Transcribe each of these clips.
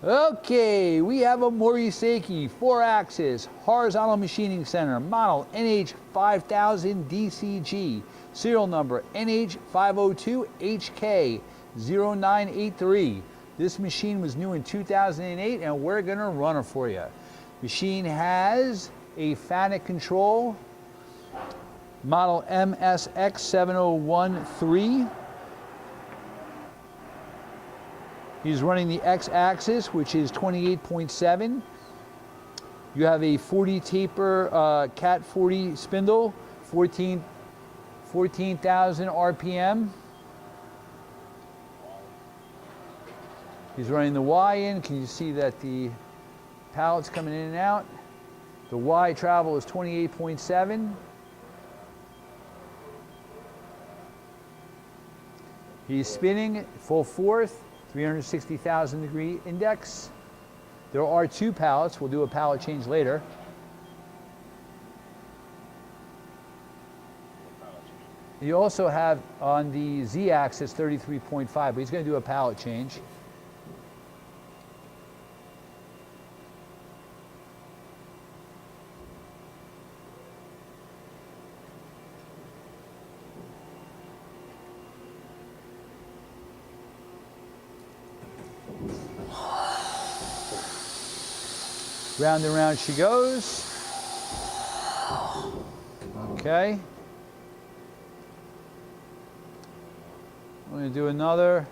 Okay, we have a Mori Seiki 4-axis horizontal machining center, model NH5000 DCG, serial number NH502HK0983. This machine was new in 2008 and we're gonna run it for you. Machine has a FANUC control, model MSX7013. He's running the X-axis, which is 28.7. You have a 40 taper Cat 40 spindle, 14,000 RPM. He's running the Y in. Can you see that the pallet's coming in and out? The Y travel is 28.7. He's spinning full fourth, 360,000 degree index. There are two pallets. We'll do a pallet change later. You also have on the Z axis 33.5, but he's going to do a pallet change. Round and round she goes. Okay. I'm going to do another.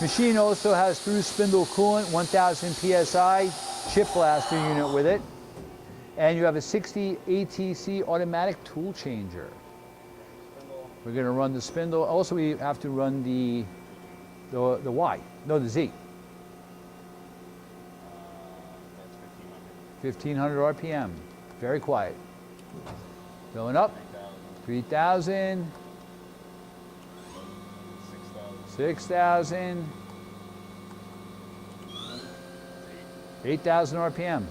Machine also has through spindle coolant, 1000 PSI, chip blaster unit with it. And you have a 60 ATC automatic tool changer. We're going to run the spindle. Also, we have to run the Y, no, the Z. 1500 RPM, very quiet. Going up, 3,000, 6,000, 8,000 RPM.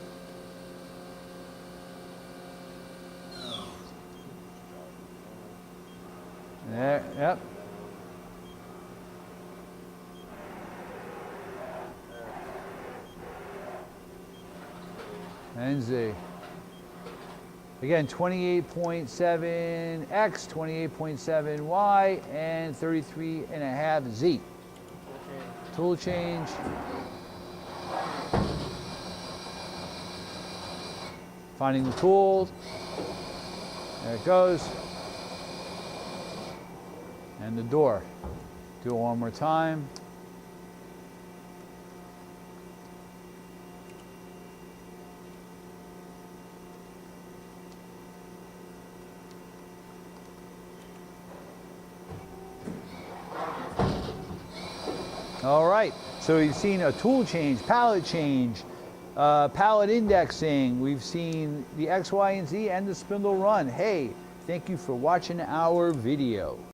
There, yep. And Z. Again, 28.7 X, 28.7 Y, and 33.5 Z. Tool change. Finding the tool. There it goes. And the door. Do it one more time. All right, so we've seen a tool change, pallet change, pallet indexing. We've seen the X, Y, and Z and the spindle run. Hey, thank you for watching our video.